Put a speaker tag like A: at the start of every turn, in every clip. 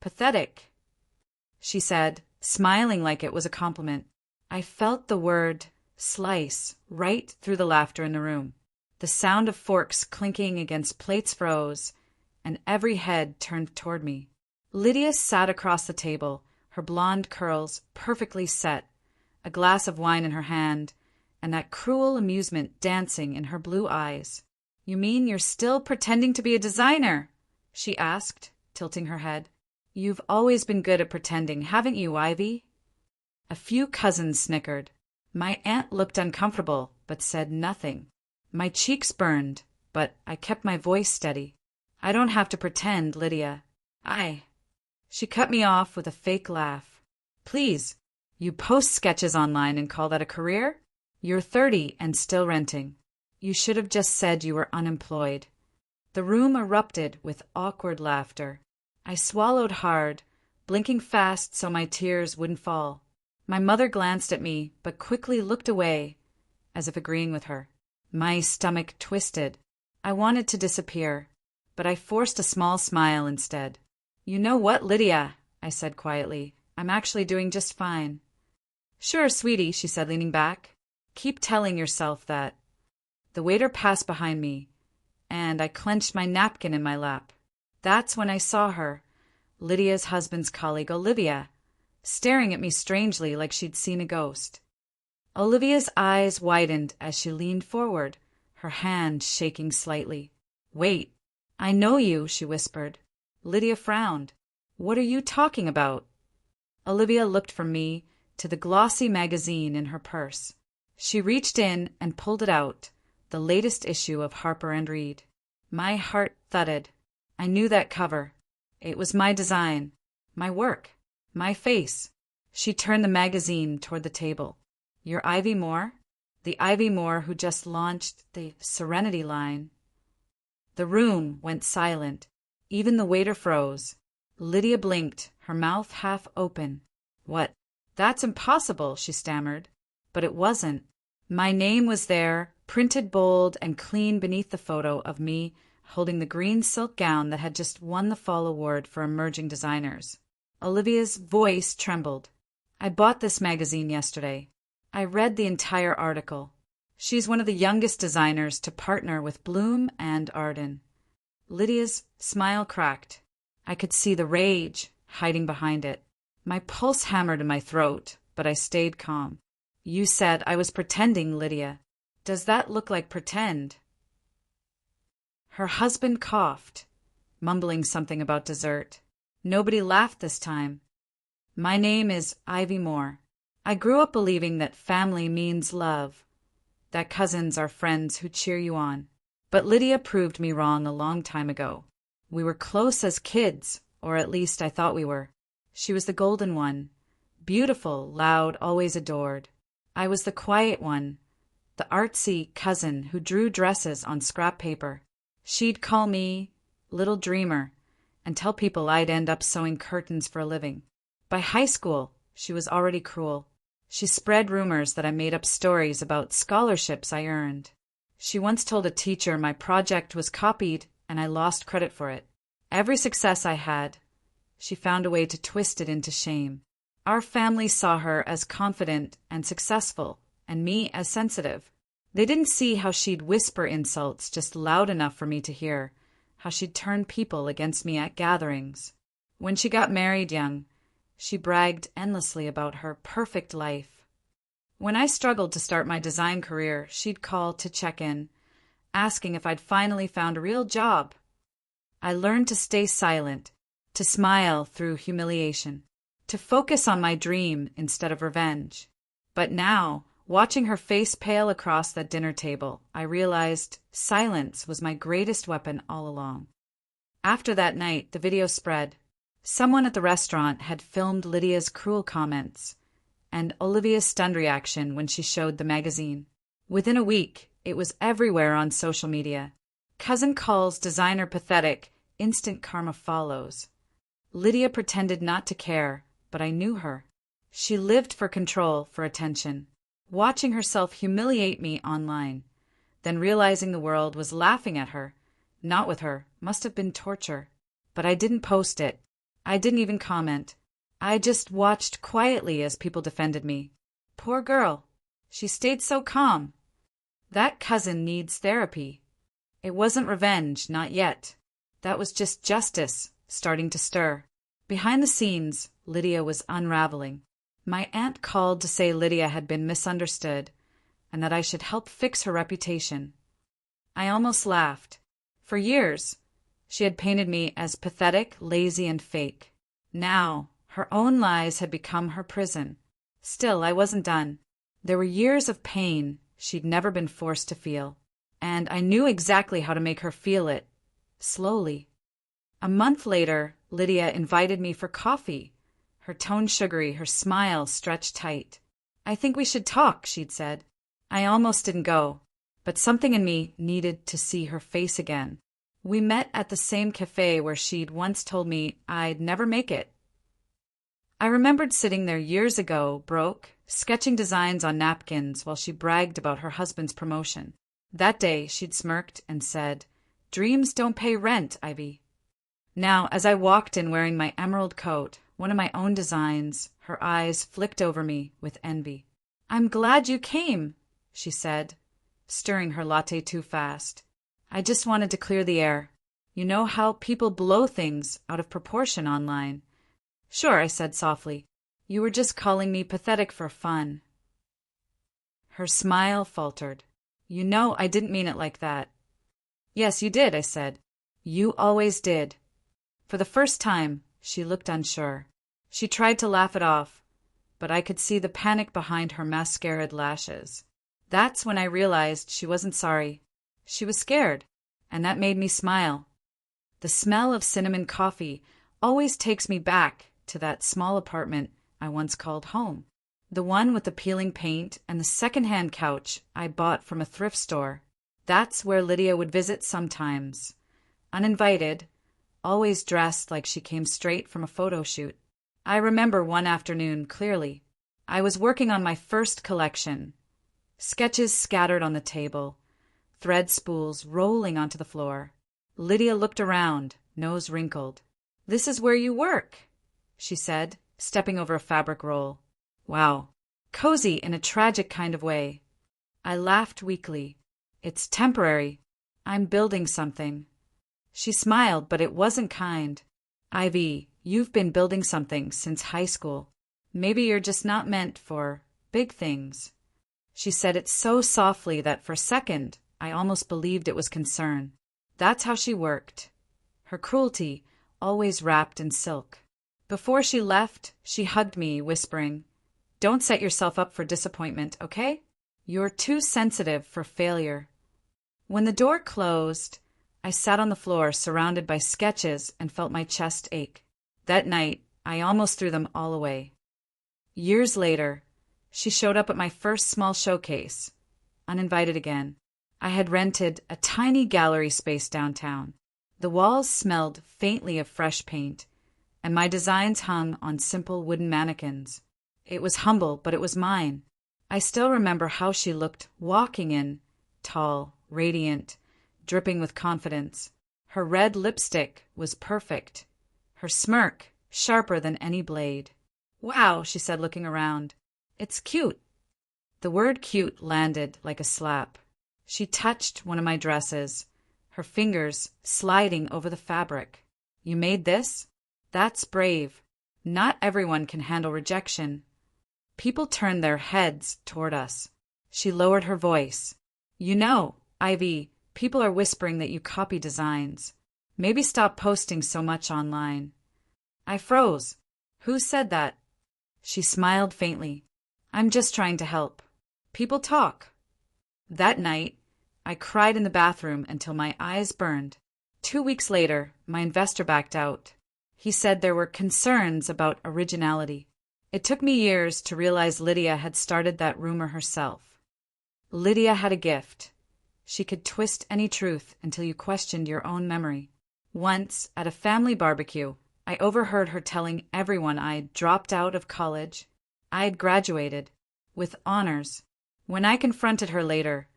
A: Pathetic, she said, smiling like it was a compliment. I felt the word slice right through the laughter in the room. The sound of forks clinking against plates froze, and every head turned toward me. Lydia sat across the table, her blonde curls perfectly set, a glass of wine in her hand, and that cruel amusement dancing in her blue eyes. "You mean you're still pretending to be a designer?" she asked, tilting her head. "You've always been good at pretending, haven't you, Ivy?" A few cousins snickered. My aunt looked uncomfortable, but said nothing. My cheeks burned, but I kept my voice steady. "I don't have to pretend, Lydia. She cut me off with a fake laugh. "Please, you post sketches online and call that a career? You're 30 and still renting. You should have just said you were unemployed." The room erupted with awkward laughter. I swallowed hard, blinking fast so my tears wouldn't fall. My mother glanced at me, but quickly looked away, as if agreeing with her. My stomach twisted. I wanted to disappear, but I forced a small smile instead. "You know what, Lydia?" I said quietly. "I'm actually doing just fine." "Sure, sweetie," she said, leaning back. "Keep telling yourself that." The waiter passed behind me, and I clenched my napkin in my lap. That's when I saw her, Lydia's husband's colleague, Olivia, staring at me strangely like she'd seen a ghost. Olivia's eyes widened as she leaned forward, her hand shaking slightly. "Wait, I know you," she whispered. Lydia frowned. "What are you talking about?" Olivia looked from me to the glossy magazine in her purse. She reached in and pulled it out, the latest issue of Harper & Reed. My heart thudded. I knew that cover. It was my design, my work, my face. She turned the magazine toward the table. "You're Ivy Moore? The Ivy Moore who just launched the Serenity line." The room went silent. Even the waiter froze. Lydia blinked, her mouth half open. "What? That's impossible," she stammered. But it wasn't. My name was there, printed bold and clean beneath the photo of me holding the green silk gown that had just won the Fall Award for Emerging Designers. Olivia's voice trembled. "I bought this magazine yesterday. I read the entire article. She's one of the youngest designers to partner with Bloom and Arden." Lydia's smile cracked. I could see the rage hiding behind it. My pulse hammered in my throat, but I stayed calm. "You said I was pretending, Lydia. Does that look like pretend?" Her husband coughed, mumbling something about dessert. Nobody laughed this time. "My name is Ivy Moore. I grew up believing that family means love, that cousins are friends who cheer you on. But Lydia proved me wrong a long time ago. We were close as kids, or at least I thought we were. She was the golden one, beautiful, loud, always adored. I was the quiet one, the artsy cousin who drew dresses on scrap paper. She'd call me Little Dreamer and tell people I'd end up sewing curtains for a living. By high school, she was already cruel. She spread rumors that I made up stories about scholarships I earned. She once told a teacher my project was copied and I lost credit for it. Every success I had, she found a way to twist it into shame. Our family saw her as confident and successful, and me as sensitive. They didn't see how she'd whisper insults just loud enough for me to hear, how she'd turn people against me at gatherings. When she got married young, she bragged endlessly about her perfect life. When I struggled to start my design career, she'd call to check in, asking if I'd finally found a real job. I learned to stay silent, to smile through humiliation, to focus on my dream instead of revenge. But now, watching her face pale across that dinner table, I realized silence was my greatest weapon all along. After that night, the video spread. Someone at the restaurant had filmed Lydia's cruel comments and Olivia's stunned reaction when she showed the magazine. Within a week, it was everywhere on social media. Cousin calls designer pathetic, instant karma follows. Lydia pretended not to care, but I knew her. She lived for control, for attention. Watching herself humiliate me online, then realizing the world was laughing at her, not with her, must have been torture. But I didn't post it. I didn't even comment. I just watched quietly as people defended me. Poor girl. She stayed so calm. That cousin needs therapy. It wasn't revenge, not yet. That was just justice, starting to stir. Behind the scenes, Lydia was unraveling. My aunt called to say Lydia had been misunderstood, and that I should help fix her reputation. I almost laughed. For years, she had painted me as pathetic, lazy, and fake. Now, her own lies had become her prison. Still, I wasn't done. There were years of pain she'd never been forced to feel, and I knew exactly how to make her feel it, slowly. A month later, Lydia invited me for coffee. Her tone sugary, her smile stretched tight. "I think we should talk," she'd said. I almost didn't go, but something in me needed to see her face again. We met at the same cafe where she'd once told me I'd never make it. I remembered sitting there years ago, broke, sketching designs on napkins while she bragged about her husband's promotion. That day, she'd smirked and said, "Dreams don't pay rent, Ivy." Now, as I walked in wearing my emerald coat, one of my own designs, her eyes flicked over me with envy. "I'm glad you came," she said, stirring her latte too fast. "I just wanted to clear the air. You know how people blow things out of proportion online." "Sure," I said softly. "You were just calling me pathetic for fun." Her smile faltered. "You know I didn't mean it like that." "Yes, you did," I said. "You always did." For the first time, she looked unsure. She tried to laugh it off, but I could see the panic behind her mascaraed lashes. That's when I realized she wasn't sorry. She was scared, and that made me smile. The smell of cinnamon coffee always takes me back to that small apartment I once called home. The one with the peeling paint and the second-hand couch I bought from a thrift store. That's where Lydia would visit sometimes. Uninvited, always dressed like she came straight from a photo shoot. I remember one afternoon clearly. I was working on my first collection. Sketches scattered on the table, thread spools rolling onto the floor. Lydia looked around, nose wrinkled. "This is where you work," she said, stepping over a fabric roll. Wow, cozy in a tragic kind of way. I laughed weakly. "It's temporary. I'm building something." She smiled, but it wasn't kind. "Ivy, you've been building something since high school. Maybe you're just not meant for big things." She said it so softly that for a second I almost believed it was concern. That's how she worked. Her cruelty, always wrapped in silk. Before she left, she hugged me, whispering, "Don't set yourself up for disappointment, okay? You're too sensitive for failure." When the door closed, I sat on the floor surrounded by sketches and felt my chest ache. That night, I almost threw them all away. Years later, she showed up at my first small showcase, uninvited again. I had rented a tiny gallery space downtown. The walls smelled faintly of fresh paint, and my designs hung on simple wooden mannequins. It was humble, but it was mine. I still remember how she looked walking in, tall, radiant, dripping with confidence. Her red lipstick was perfect. Her smirk sharper than any blade. "Wow," she said, looking around. "It's cute." The word cute landed like a slap. She touched one of my dresses, her fingers sliding over the fabric. "You made this? That's brave. Not everyone can handle rejection." People turned their heads toward us. She lowered her voice. "You know, Ivy, people are whispering that you copy designs. Maybe stop posting so much online." I froze. "Who said that?" She smiled faintly. "I'm just trying to help. People talk." That night, I cried in the bathroom until my eyes burned. 2 weeks later, my investor backed out. He said there were concerns about originality. It took me years to realize Lydia had started that rumor herself. Lydia had a gift. She could twist any truth until you questioned your own memory. Once, at a family barbecue, I overheard her telling everyone I'd dropped out of college. I had graduated, with honors. When I confronted her later,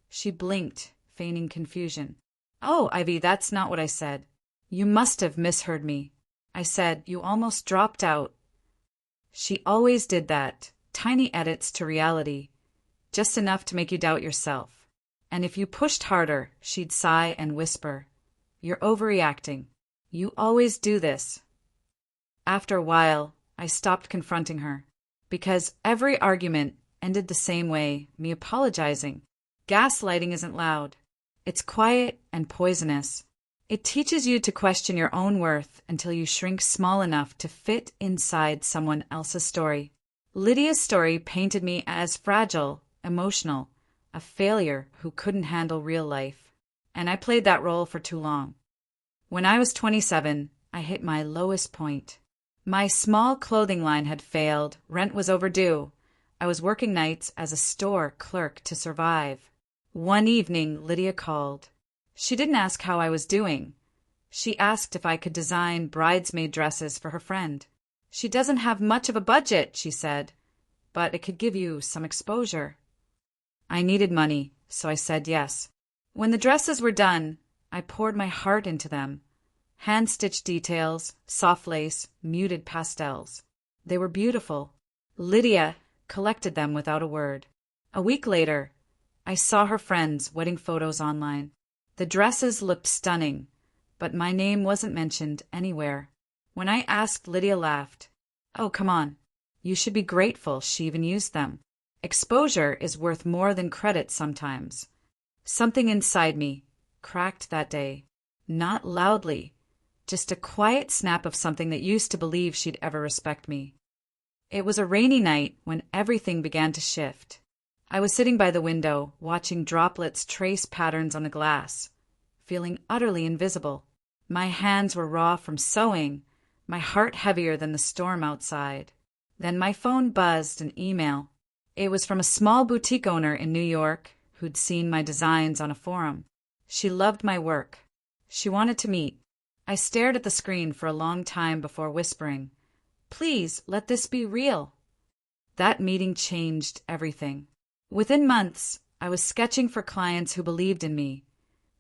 A: she blinked, feigning confusion. "Oh, Ivy, that's not what I said. You must have misheard me." I said, "You almost dropped out." She always did that. Tiny edits to reality. Just enough to make you doubt yourself. And if you pushed harder, she'd sigh and whisper, "You're overreacting. You always do this." After a while, I stopped confronting her, because every argument ended the same way, me apologizing. Gaslighting isn't loud. It's quiet and poisonous. It teaches you to question your own worth until you shrink small enough to fit inside someone else's story. Lydia's story painted me as fragile, emotional, a failure who couldn't handle real life. And I played that role for too long. When I was 27, I hit my lowest point. My small clothing line had failed, rent was overdue. I was working nights as a store clerk to survive. One evening, Lydia called. She didn't ask how I was doing. She asked if I could design bridesmaid dresses for her friend. "She doesn't have much of a budget," she said, "but it could give you some exposure." I needed money, so I said yes. When the dresses were done, I poured my heart into them. Hand-stitched details, soft lace, muted pastels. They were beautiful. Lydia collected them without a word. A week later, I saw her friends' wedding photos online. The dresses looked stunning, but my name wasn't mentioned anywhere. When I asked, Lydia laughed. "Oh, come on. You should be grateful she even used them. Exposure is worth more than credit sometimes." Something inside me cracked that day. Not loudly, just a quiet snap of something that used to believe she'd ever respect me. It was a rainy night when everything began to shift. I was sitting by the window, watching droplets trace patterns on the glass, feeling utterly invisible. My hands were raw from sewing, my heart heavier than the storm outside. Then my phone buzzed an email. It was from a small boutique owner in New York who'd seen my designs on a forum. She loved my work. She wanted to meet. I stared at the screen for a long time before whispering, "Please, let this be real." That meeting changed everything. Within months, I was sketching for clients who believed in me,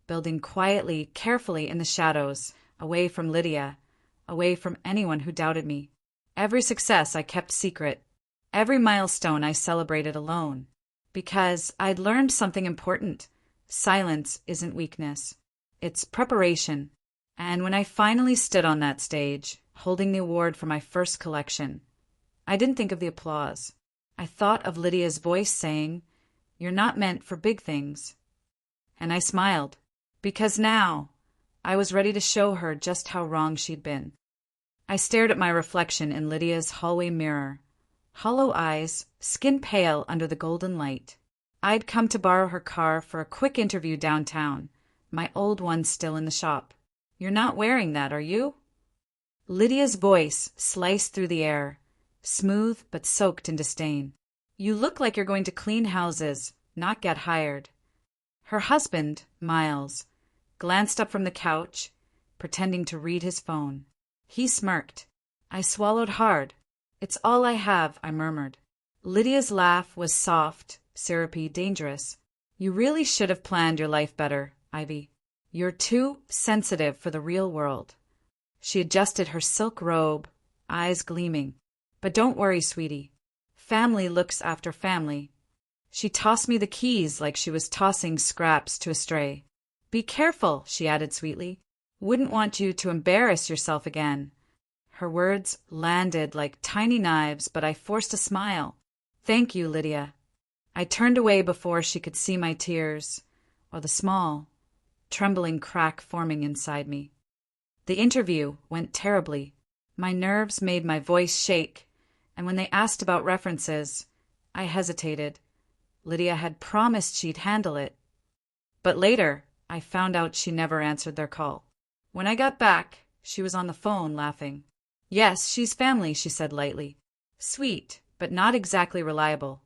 A: building quietly, carefully in the shadows, away from Lydia, away from anyone who doubted me. Every success I kept secret. Every milestone I celebrated alone. Because I'd learned something important. Silence isn't weakness. It's preparation. And when I finally stood on that stage, holding the award for my first collection, I didn't think of the applause. I thought of Lydia's voice saying, "You're not meant for big things." And I smiled, because now I was ready to show her just how wrong she'd been. I stared at my reflection in Lydia's hallway mirror. Hollow eyes, skin pale under the golden light. I'd come to borrow her car for a quick interview downtown, my old one still in the shop. "You're not wearing that, are you?" Lydia's voice sliced through the air, smooth but soaked in disdain. "You look like you're going to clean houses, not get hired." Her husband, Miles, glanced up from the couch, pretending to read his phone. He smirked. I swallowed hard. "It's all I have," I murmured. Lydia's laugh was soft, syrupy, dangerous. "You really should have planned your life better, Ivy. You're too sensitive for the real world." She adjusted her silk robe, eyes gleaming. "But don't worry, sweetie. Family looks after family." She tossed me the keys like she was tossing scraps to a stray. "Be careful," she added sweetly. "Wouldn't want you to embarrass yourself again." Her words landed like tiny knives, but I forced a smile. "Thank you, Lydia." I turned away before she could see my tears, or the small, trembling crack forming inside me. The interview went terribly. My nerves made my voice shake, and when they asked about references, I hesitated. Lydia had promised she'd handle it. But later, I found out she never answered their call. When I got back, she was on the phone laughing. "Yes, she's family," she said lightly. Sweet, but not exactly reliable.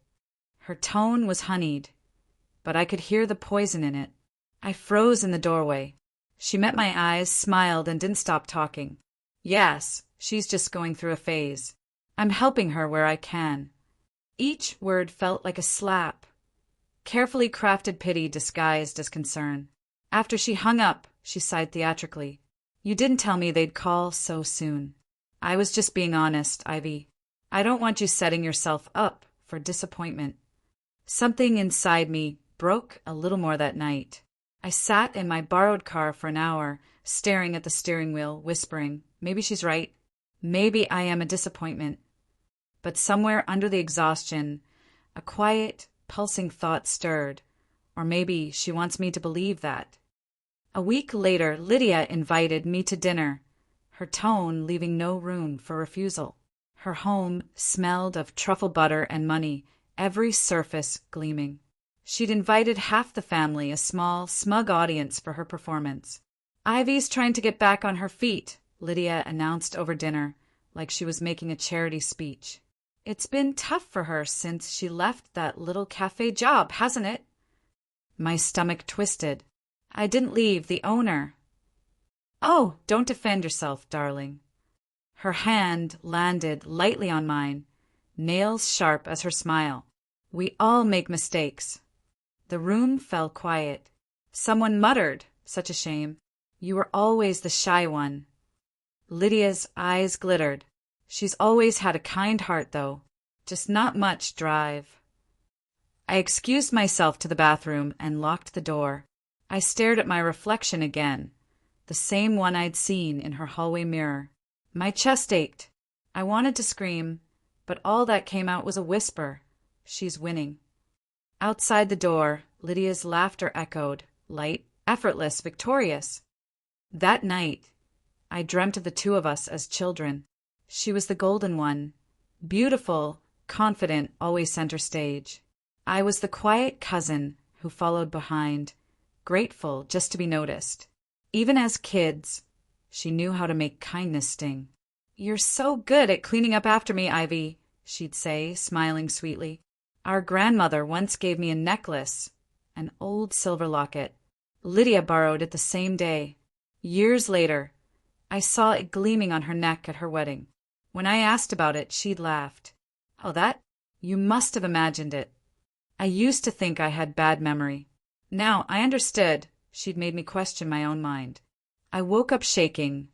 A: Her tone was honeyed, but I could hear the poison in it. I froze in the doorway. She met my eyes, smiled, and didn't stop talking. "Yes, she's just going through a phase. I'm helping her where I can." Each word felt like a slap. Carefully crafted pity disguised as concern. After she hung up, she sighed theatrically. You didn't tell me they'd call so soon. I was just being honest, Ivy. I don't want you setting yourself up for disappointment. Something inside me broke a little more that night. I sat in my borrowed car for an hour, staring at the steering wheel, whispering, maybe she's right. Maybe I am a disappointment. But somewhere under the exhaustion, a quiet, pulsing thought stirred. Or maybe she wants me to believe that. A week later, Lydia invited me to dinner, her tone leaving no room for refusal. Her home smelled of truffle butter and money, every surface gleaming. She'd invited half the family, a small, smug audience for her performance. Ivy's trying to get back on her feet, Lydia announced over dinner, like she was making a charity speech. It's been tough for her since she left that little cafe job, hasn't it? My stomach twisted. I didn't leave, the owner. Oh, don't defend yourself, darling. Her hand landed lightly on mine, nails sharp as her smile. We all make mistakes. The room fell quiet. Someone muttered, such a shame. You were always the shy one. Lydia's eyes glittered. She's always had a kind heart, though. Just not much drive. I excused myself to the bathroom and locked the door. I stared at my reflection again, the same one I'd seen in her hallway mirror. My chest ached. I wanted to scream, but all that came out was a whisper. She's winning. Outside the door, Lydia's laughter echoed, light, effortless, victorious. That night, I dreamt of the two of us as children. She was the golden one, beautiful, confident, always center stage. I was the quiet cousin who followed behind, grateful just to be noticed. Even as kids, she knew how to make kindness sting. You're so good at cleaning up after me, Ivy, she'd say, smiling sweetly. Our grandmother once gave me a necklace, an old silver locket. Lydia borrowed it the same day. Years later, I saw it gleaming on her neck at her wedding. When I asked about it, she'd laughed. Oh, that? You must have imagined it. I used to think I had bad memory. Now I understood she'd made me question my own mind. I woke up shaking,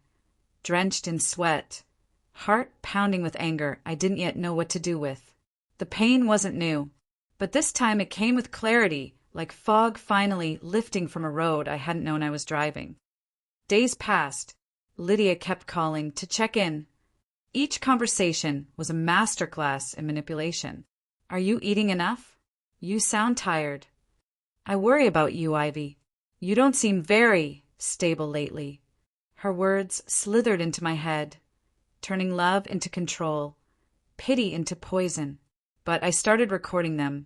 A: drenched in sweat, heart pounding with anger I didn't yet know what to do with. The pain wasn't new, but this time it came with clarity, like fog finally lifting from a road I hadn't known I was driving. Days passed. Lydia kept calling to check in. Each conversation was a masterclass in manipulation. Are you eating enough? You sound tired. I worry about you, Ivy. You don't seem very stable lately. Her words slithered into my head, turning love into control, pity into poison. But I started recording them,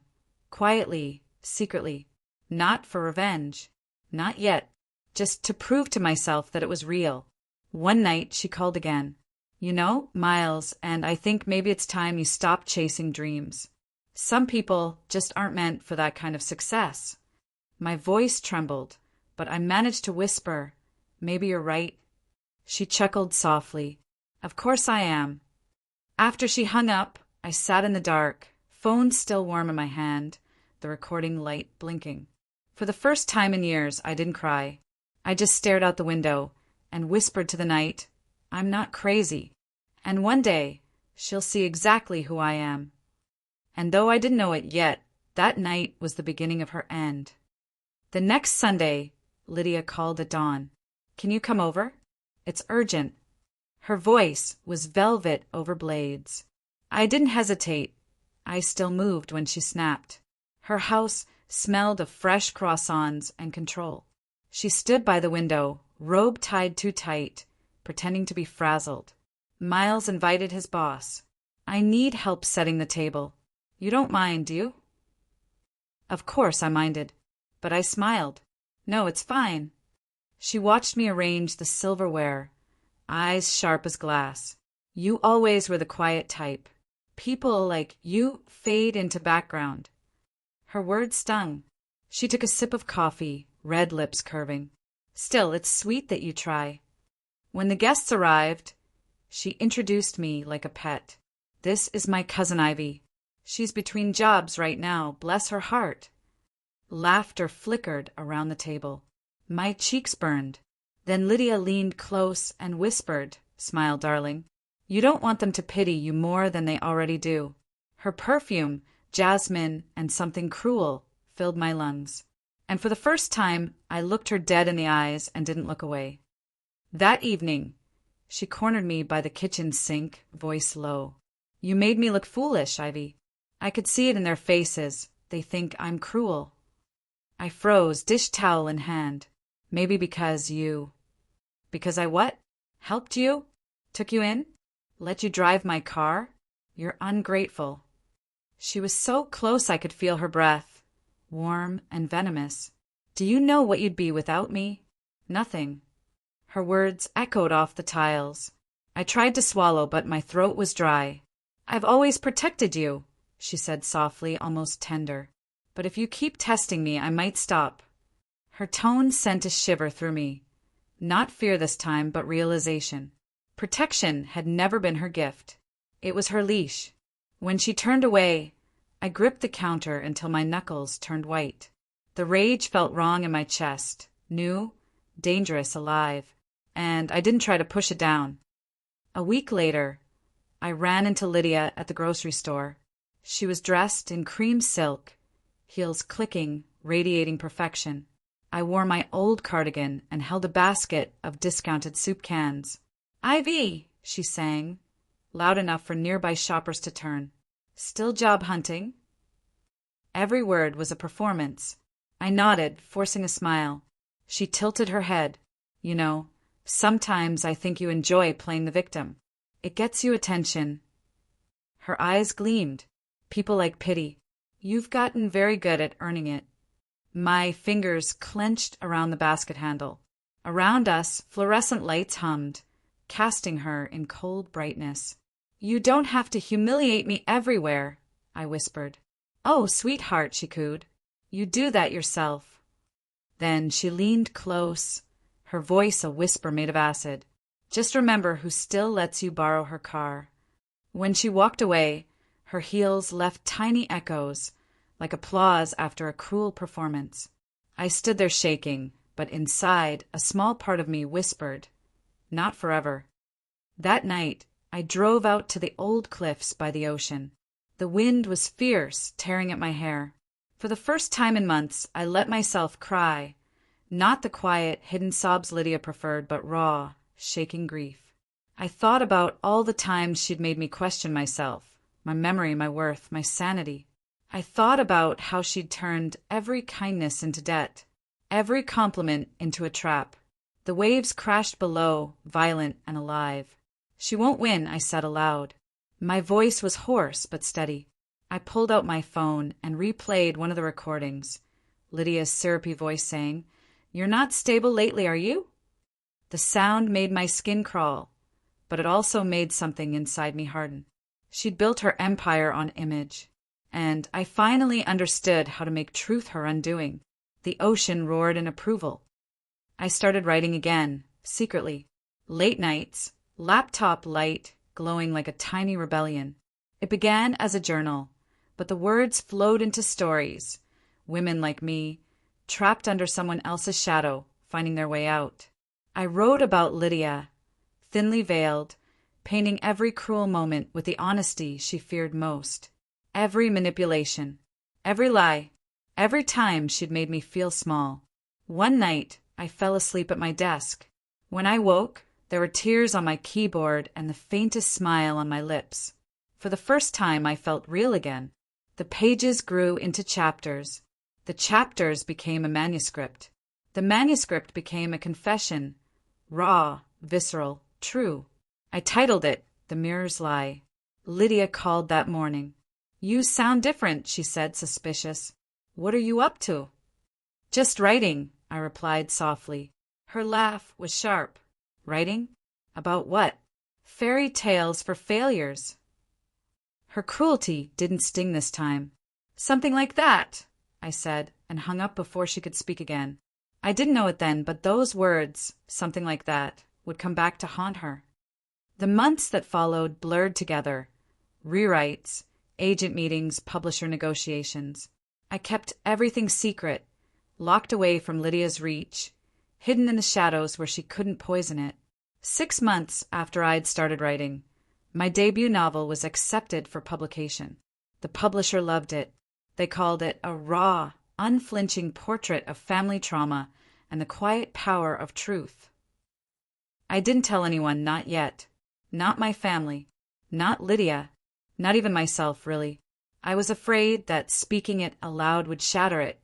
A: quietly, secretly, not for revenge, not yet, just to prove to myself that it was real. One night she called again. You know, Miles, and I think maybe it's time you stopped chasing dreams. Some people just aren't meant for that kind of success. My voice trembled, but I managed to whisper, maybe you're right. She chuckled softly. Of course I am. After she hung up, I sat in the dark, phone still warm in my hand, the recording light blinking. For the first time in years, I didn't cry. I just stared out the window and whispered to the night, I'm not crazy. And one day, she'll see exactly who I am. And though I didn't know it yet, that night was the beginning of her end. The next Sunday, Lydia called at dawn. Can you come over? It's urgent. Her voice was velvet over blades. I didn't hesitate. I still moved when she snapped. Her house smelled of fresh croissants and control. She stood by the window, robe tied too tight, pretending to be frazzled. Miles invited his boss. I need help setting the table. You don't mind, do you? Of course I minded, but I smiled. No, it's fine. She watched me arrange the silverware, eyes sharp as glass. You always were the quiet type. People like you fade into background. Her words stung. She took a sip of coffee, red lips curving. Still, it's sweet that you try. When the guests arrived, she introduced me like a pet. This is my cousin Ivy. She's between jobs right now, bless her heart. Laughter flickered around the table. My cheeks burned. Then Lydia leaned close and whispered, "Smile, darling. You don't want them to pity you more than they already do." Her perfume, jasmine and something cruel, filled my lungs. And for the first time, I looked her dead in the eyes and didn't look away. That evening, she cornered me by the kitchen sink, voice low. "You made me look foolish, Ivy. I could see it in their faces. They think I'm cruel." I froze, dish towel in hand. "Maybe because you—" "Because I what? Helped you? Took you in? Let you drive my car? You're ungrateful." She was so close I could feel her breath, warm and venomous. "Do you know what you'd be without me? Nothing." Her words echoed off the tiles. I tried to swallow, but my throat was dry. "I've always protected you," she said softly, almost tender. "But if you keep testing me, I might stop." Her tone sent a shiver through me. Not fear this time, but realization. Protection had never been her gift. It was her leash. When she turned away, I gripped the counter until my knuckles turned white. The rage felt wrong in my chest, new, dangerous, alive, and I didn't try to push it down. A week later, I ran into Lydia at the grocery store. She was dressed in cream silk, heels clicking, radiating perfection. I wore my old cardigan and held a basket of discounted soup cans. "Ivy," she sang, loud enough for nearby shoppers to turn. "Still job hunting?" Every word was a performance. I nodded, forcing a smile. She tilted her head. "You know, sometimes I think you enjoy playing the victim. It gets you attention." Her eyes gleamed. "People like pity. You've gotten very good at earning it." My fingers clenched around the basket handle. Around us, fluorescent lights hummed, casting her in cold brightness. "You don't have to humiliate me everywhere," I whispered. "Oh, sweetheart," she cooed. "You do that yourself." Then she leaned close, her voice a whisper made of acid. "Just remember who still lets you borrow her car." When she walked away, her heels left tiny echoes, like applause after a cruel performance. I stood there shaking, but inside, a small part of me whispered, "Not forever." That night, I drove out to the old cliffs by the ocean. The wind was fierce, tearing at my hair. For the first time in months, I let myself cry, not the quiet, hidden sobs Lydia preferred, but raw, shaking grief. I thought about all the times she'd made me question myself, my memory, my worth, my sanity. I thought about how she'd turned every kindness into debt, every compliment into a trap. The waves crashed below, violent and alive. "She won't win," I said aloud. My voice was hoarse but steady. I pulled out my phone and replayed one of the recordings. Lydia's syrupy voice saying, "You're not stable lately, are you?" The sound made my skin crawl, but it also made something inside me harden. She'd built her empire on image, and I finally understood how to make truth her undoing. The ocean roared in approval. I started writing again, secretly. Late nights, laptop light glowing like a tiny rebellion. It began as a journal, but the words flowed into stories. Women like me, trapped under someone else's shadow, finding their way out. I wrote about Lydia, thinly veiled, painting every cruel moment with the honesty she feared most. Every manipulation, every lie, every time she'd made me feel small. One night, I fell asleep at my desk. When I woke, there were tears on my keyboard and the faintest smile on my lips. For the first time, I felt real again. The pages grew into chapters. The chapters became a manuscript. The manuscript became a confession, raw, visceral, true. I titled it, "The Mirror's Lie." Lydia called that morning. "You sound different," she said, suspicious. "What are you up to?" "Just writing," I replied softly. Her laugh was sharp. "Writing? About what?" "Fairy tales for failures." Her cruelty didn't sting this time. "Something like that," I said, and hung up before she could speak again. I didn't know it then, but those words, "something like that," would come back to haunt her. The months that followed blurred together. Rewrites, agent meetings, publisher negotiations. I kept everything secret, locked away from Lydia's reach, hidden in the shadows where she couldn't poison it. 6 months after I'd started writing, my debut novel was accepted for publication. The publisher loved it. They called it a raw, unflinching portrait of family trauma and the quiet power of truth. I didn't tell anyone, not yet. Not my family. Not Lydia. Not even myself, really. I was afraid that speaking it aloud would shatter it,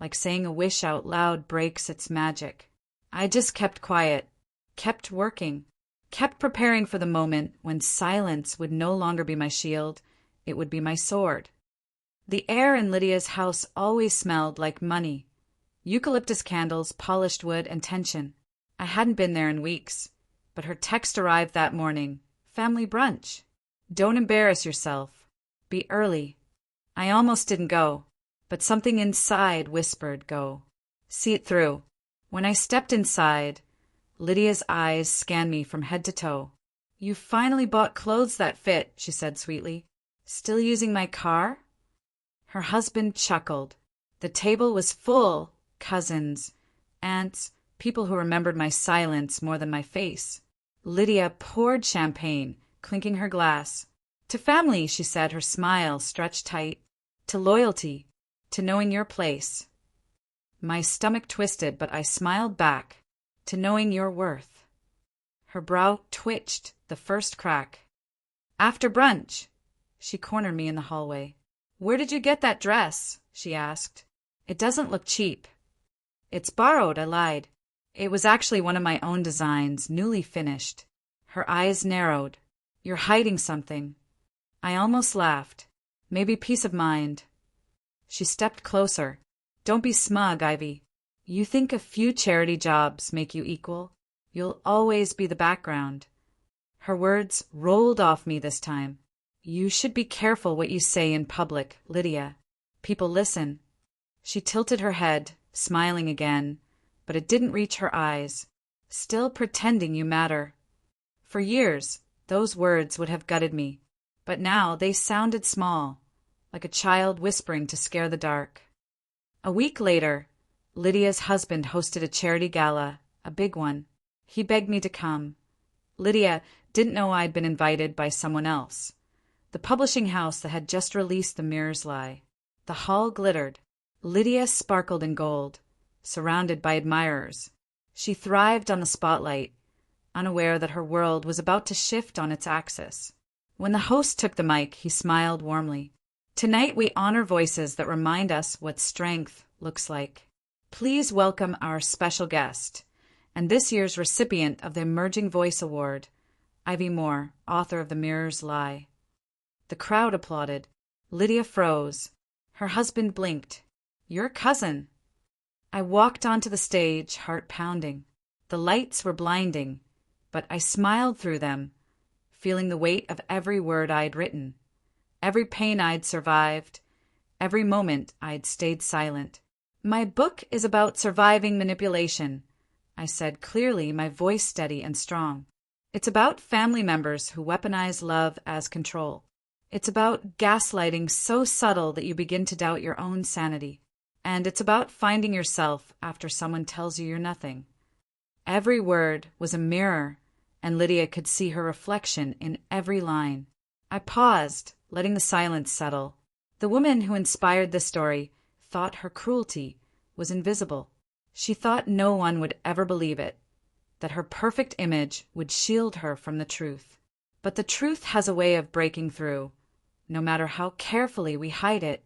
A: like saying a wish out loud breaks its magic. I just kept quiet, kept working, kept preparing for the moment when silence would no longer be my shield, it would be my sword. The air in Lydia's house always smelled like money. Eucalyptus candles, polished wood, and tension. I hadn't been there in weeks, but her text arrived that morning. Family brunch. Don't embarrass yourself. Be early. I almost didn't go, but something inside whispered, go. See it through. When I stepped inside, Lydia's eyes scanned me from head to toe. You finally bought clothes that fit, she said sweetly. Still using my car? Her husband chuckled. The table was full. Cousins, aunts, people who remembered my silence more than my face. Lydia poured champagne, clinking her glass. To family, she said, her smile stretched tight. To loyalty. To knowing your place. My stomach twisted, but I smiled back. To knowing your worth. Her brow twitched, the first crack. After brunch. She cornered me in the hallway. Where did you get that dress? She asked. It doesn't look cheap. It's borrowed, I lied. It was actually one of my own designs, newly finished. Her eyes narrowed. You're hiding something. I almost laughed. Maybe peace of mind. She stepped closer. Don't be smug, Ivy. You think a few charity jobs make you equal? You'll always be the background. Her words rolled off me this time. You should be careful what you say in public, Lydia. People listen. She tilted her head, smiling again, but it didn't reach her eyes. Still pretending you matter. For years, those words would have gutted me, but now they sounded small, like a child whispering to scare the dark. A week later, Lydia's husband hosted a charity gala, a big one. He begged me to come. Lydia didn't know I'd been invited by someone else. The publishing house that had just released The Mirror's Lie. The hall glittered. Lydia sparkled in gold, surrounded by admirers. She thrived on the spotlight, unaware that her world was about to shift on its axis. When the host took the mic, he smiled warmly. Tonight we honor voices that remind us what strength looks like. Please welcome our special guest, and this year's recipient of the Emerging Voice Award, Ivy Moore, author of The Mirror's Lie. The crowd applauded. Lydia froze. Her husband blinked. Your cousin. I walked onto the stage, heart pounding. The lights were blinding, but I smiled through them, feeling the weight of every word I'd written, every pain I'd survived, every moment I'd stayed silent. My book is about surviving manipulation, I said clearly, my voice steady and strong. It's about family members who weaponize love as control. It's about gaslighting so subtle that you begin to doubt your own sanity. And it's about finding yourself after someone tells you you're nothing. Every word was a mirror, and Lydia could see her reflection in every line. I paused, letting the silence settle. The woman who inspired this story thought her cruelty was invisible. She thought no one would ever believe it, that her perfect image would shield her from the truth. But the truth has a way of breaking through, no matter how carefully we hide it.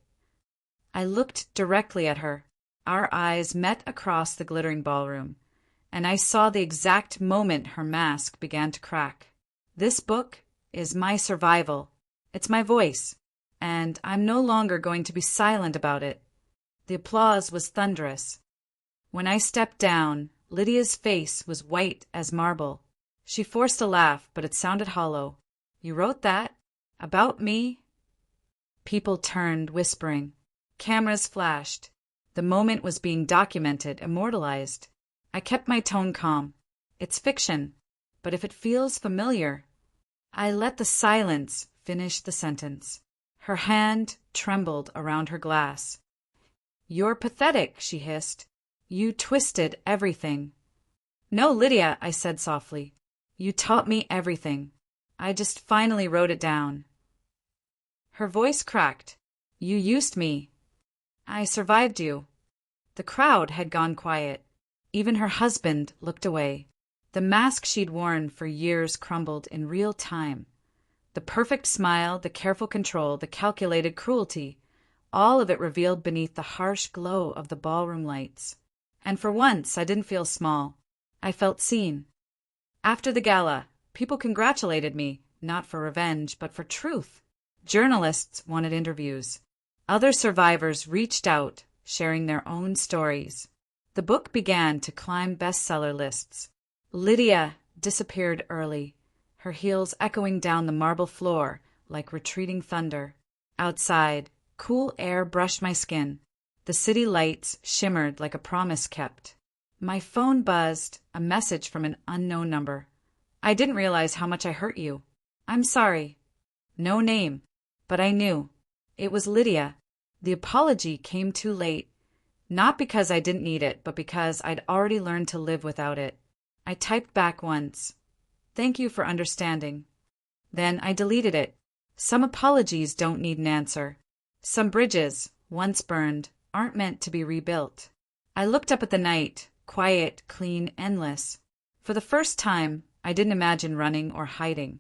A: I looked directly at her. Our eyes met across the glittering ballroom, and I saw the exact moment her mask began to crack. This book is my survival. It's my voice, and I'm no longer going to be silent about it. The applause was thunderous. When I stepped down, Lydia's face was white as marble. She forced a laugh, but it sounded hollow. You wrote that? About me? People turned, whispering. Cameras flashed. The moment was being documented, immortalized. I kept my tone calm. It's fiction, but if it feels familiar. I let the silence finish the sentence. Her hand trembled around her glass. You're pathetic, she hissed. You twisted everything. No, Lydia, I said softly. You taught me everything. I just finally wrote it down. Her voice cracked. You used me. I survived you. The crowd had gone quiet. Even her husband looked away. The mask she'd worn for years crumbled in real time. The perfect smile, the careful control, the calculated cruelty, all of it revealed beneath the harsh glow of the ballroom lights. And for once, I didn't feel small. I felt seen. After the gala, people congratulated me, not for revenge, but for truth. Journalists wanted interviews. Other survivors reached out, sharing their own stories. The book began to climb bestseller lists. Lydia disappeared early, her heels echoing down the marble floor like retreating thunder. Outside, cool air brushed my skin. The city lights shimmered like a promise kept. My phone buzzed, a message from an unknown number. I didn't realize how much I hurt you. I'm sorry. No name, but I knew. It was Lydia. The apology came too late. Not because I didn't need it, but because I'd already learned to live without it. I typed back once. Thank you for understanding. Then I deleted it. Some apologies don't need an answer. Some bridges, once burned, aren't meant to be rebuilt. I looked up at the night, quiet, clean, endless. For the first time, I didn't imagine running or hiding.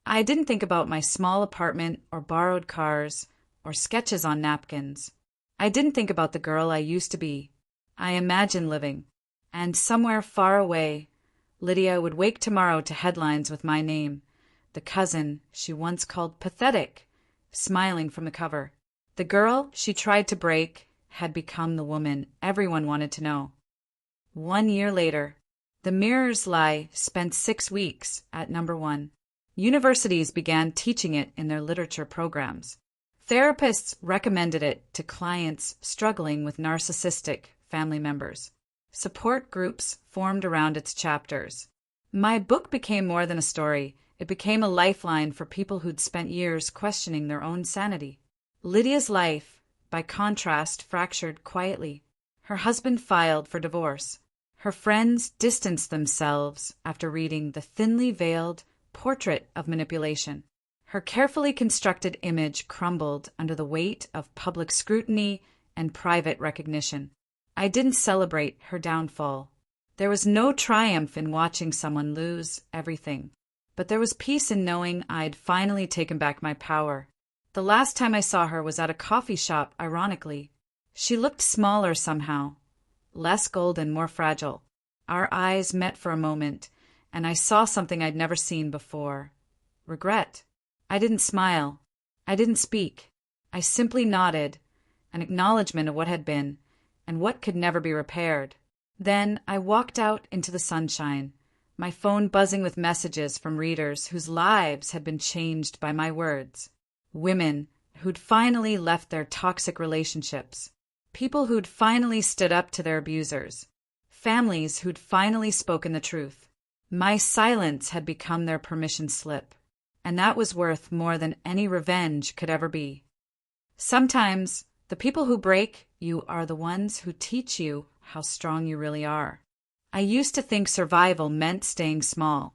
A: I didn't think about my small apartment or borrowed cars or sketches on napkins. I didn't think about the girl I used to be. I imagined living. And somewhere far away, Lydia would wake tomorrow to headlines with my name, the cousin she once called pathetic, smiling from the cover. The girl she tried to break had become the woman everyone wanted to know. 1 year later, The Mirror's Lie spent 6 weeks at #1. Universities began teaching it in their literature programs. Therapists recommended it to clients struggling with narcissistic family members. Support groups formed around its chapters. My book became more than a story. It became a lifeline for people who'd spent years questioning their own sanity. Lydia's life, by contrast, fractured quietly. Her husband filed for divorce. Her friends distanced themselves after reading the thinly veiled portrait of manipulation. Her carefully constructed image crumbled under the weight of public scrutiny and private recognition. I didn't celebrate her downfall. There was no triumph in watching someone lose everything, but there was peace in knowing I'd finally taken back my power. The last time I saw her was at a coffee shop, ironically. She looked smaller somehow, less golden, more fragile. Our eyes met for a moment, and I saw something I'd never seen before. Regret. I didn't smile. I didn't speak. I simply nodded, an acknowledgement of what had been, and what could never be repaired. Then I walked out into the sunshine, my phone buzzing with messages from readers whose lives had been changed by my words. Women who'd finally left their toxic relationships. People who'd finally stood up to their abusers. Families who'd finally spoken the truth. My silence had become their permission slip, and that was worth more than any revenge could ever be. Sometimes the people who break you are the ones who teach you how strong you really are. I used to think survival meant staying small,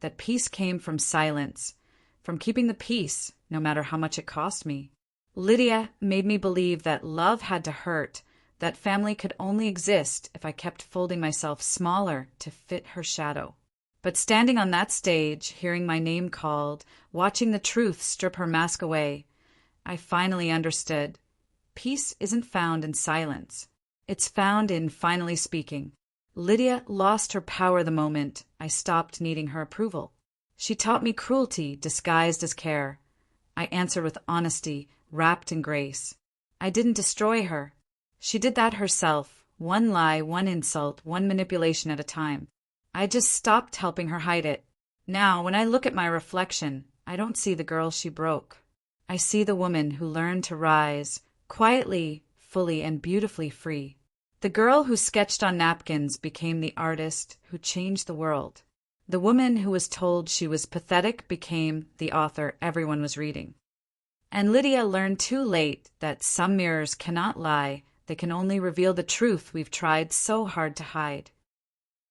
A: that peace came from silence, from keeping the peace, no matter how much it cost me. Lydia made me believe that love had to hurt, that family could only exist if I kept folding myself smaller to fit her shadow. But standing on that stage, hearing my name called, watching the truth strip her mask away, I finally understood. Peace isn't found in silence. It's found in finally speaking. Lydia lost her power the moment I stopped needing her approval. She taught me cruelty disguised as care. I answered with honesty, wrapped in grace. I didn't destroy her. She did that herself, one lie, one insult, one manipulation at a time. I just stopped helping her hide it. Now, when I look at my reflection, I don't see the girl she broke. I see the woman who learned to rise, quietly, fully, and beautifully free. The girl who sketched on napkins became the artist who changed the world. The woman who was told she was pathetic became the author everyone was reading. And Lydia learned too late that some mirrors cannot lie, they can only reveal the truth we've tried so hard to hide.